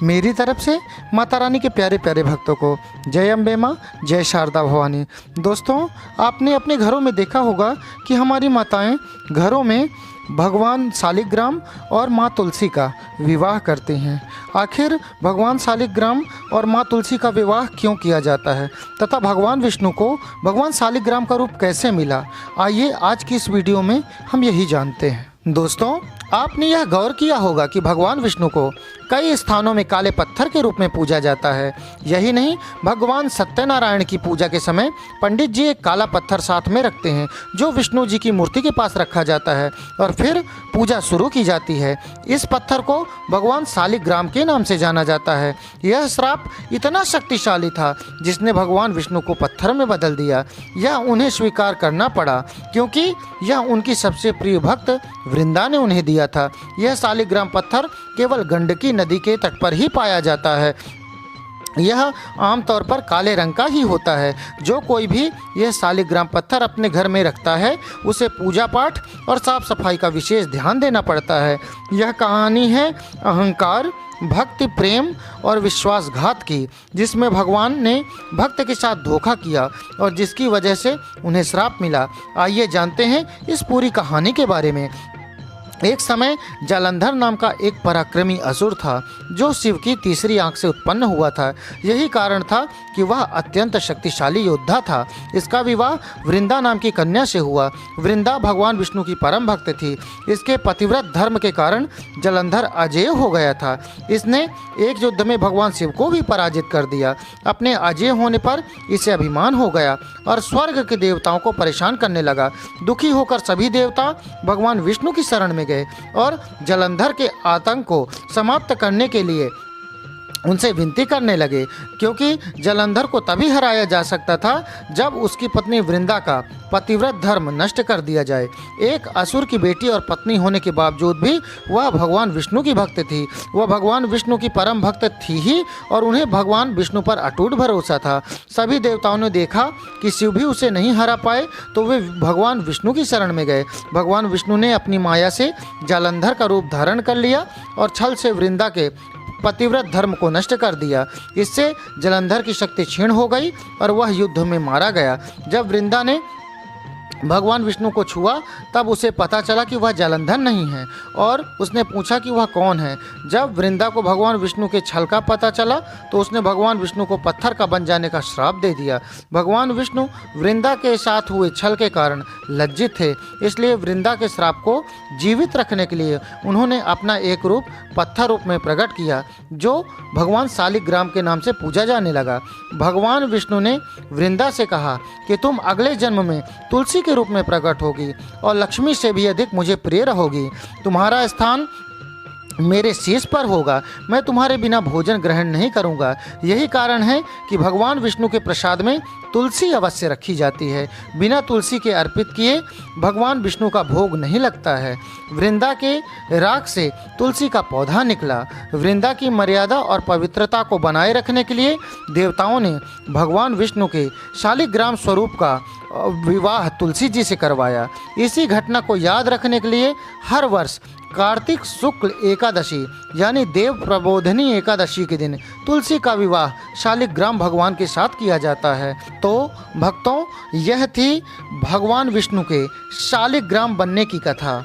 मेरी तरफ से माता रानी के प्यारे प्यारे भक्तों को जय अम्बे माँ, जय शारदा भवानी। दोस्तों, आपने अपने घरों में देखा होगा कि हमारी माताएं घरों में भगवान शालिग्राम और माँ तुलसी का विवाह करते हैं। आखिर भगवान शालिग्राम और माँ तुलसी का विवाह क्यों किया जाता है तथा भगवान विष्णु को भगवान शालिग्राम का रूप कैसे मिला, आइए आज की इस वीडियो में हम यही जानते हैं। दोस्तों, आपने यह गौर किया होगा कि भगवान विष्णु को कई स्थानों में काले पत्थर के रूप में पूजा जाता है। यही नहीं, भगवान सत्यनारायण की पूजा के समय पंडित जी एक काला पत्थर साथ में रखते हैं जो विष्णु जी की मूर्ति के पास रखा जाता है और फिर पूजा शुरू की जाती है। इस पत्थर को भगवान शालिग्राम के नाम से जाना जाता है। यह श्राप इतना शक्तिशाली था जिसने भगवान विष्णु को पत्थर में बदल दिया। यह उन्हें स्वीकार करना पड़ा क्योंकि यह उनकी सबसे प्रिय भक्त वृंदा ने उन्हें दिया था। यह शालिग्राम पत्थर केवल गंडकी नदी के तट पर ही पाया जाता है। यह आमतौर पर काले रंग का ही होता है। जो कोई भी यह शालिग्राम पत्थर अपने घर में रखता है उसे पूजा पाठ और साफ सफाई का विशेष ध्यान देना पड़ता है। यह कहानी है अहंकार, भक्ति, प्रेम और विश्वासघात की, जिसमें भगवान ने भक्त के साथ धोखा किया और जिसकी वजह से उन्हें श्राप मिला। आइए जानते हैं इस पूरी कहानी के बारे में। एक समय जालंधर नाम का एक पराक्रमी असुर था जो शिव की तीसरी आंख से उत्पन्न हुआ था। यही कारण था कि वह अत्यंत शक्तिशाली योद्धा था। इसका विवाह वृंदा नाम की कन्या से हुआ। वृंदा भगवान विष्णु की परम भक्त थी। इसके पतिव्रत धर्म के कारण जालंधर अजेय हो गया था। इसने एक युद्ध में भगवान शिव को भी पराजित कर दिया। अपने अजेय होने पर इसे अभिमान हो गया और स्वर्ग के देवताओं को परेशान करने लगा। दुखी होकर सभी देवता भगवान विष्णु की शरण में गए और जालंधर के आतंक को समाप्त करने के लिए उनसे विनती करने लगे, क्योंकि जालंधर को तभी हराया जा सकता था जब उसकी पत्नी वृंदा का पतिव्रत धर्म नष्ट कर दिया जाए। एक असुर की बेटी और पत्नी होने के बावजूद भी वह भगवान विष्णु की भक्त थी। वह भगवान विष्णु की परम भक्त थी ही और उन्हें भगवान विष्णु पर अटूट भरोसा था। सभी देवताओं ने देखा कि शिव भी उसे नहीं हरा पाए तो वे भगवान विष्णु की शरण में गए। भगवान विष्णु ने अपनी माया से जालंधर का रूप धारण कर लिया और छल से वृंदा के पतिव्रत धर्म को नष्ट कर दिया। इससे जालंधर की शक्ति क्षीण हो गई और वह युद्ध में मारा गया। जब वृंदा ने भगवान विष्णु को छुआ तब उसे पता चला कि वह जालंधर नहीं है और उसने पूछा कि वह कौन है। जब वृंदा को भगवान विष्णु के छल का पता चला तो उसने भगवान विष्णु को पत्थर का बन जाने का श्राप दे दिया। भगवान विष्णु वृंदा के साथ हुए छल के कारण लज्जित थे, इसलिए वृंदा के श्राप को जीवित रखने के लिए उन्होंने अपना एक रूप पत्थर रूप में प्रकट किया जो भगवान शालिग्राम के नाम से पूजा जाने लगा। भगवान विष्णु ने वृंदा से कहा कि तुम अगले जन्म में तुलसी के रूप में प्रकट होगी और लक्ष्मी से भी अधिक मुझे प्रिय रहोगी। तुम्हारा स्थान मेरे शीश पर होगा। मैं तुम्हारे बिना भोजन ग्रहण नहीं करूंगा। यही कारण है कि भगवान विष्णु के प्रसाद में तुलसी अवश्य रखी जाती है। बिना तुलसी के अर्पित किए भगवान विष्णु का भोग नहीं लगता है। वृंदा के राख से तुलसी का पौधा निकला। वृंदा की मर्यादा और पवित्रता को बनाए रखने के लिए देवताओं ने भगवान विष्णु के शालिग्राम स्वरूप का विवाह तुलसी जी से करवाया। इसी घटना को याद रखने के लिए हर वर्ष कार्तिक शुक्ल एकादशी यानी देव प्रबोधनी एकादशी के दिन तुलसी का विवाह शालिग्राम भगवान के साथ किया जाता है। तो भक्तों, यह थी भगवान विष्णु के शालिग्राम बनने की कथा।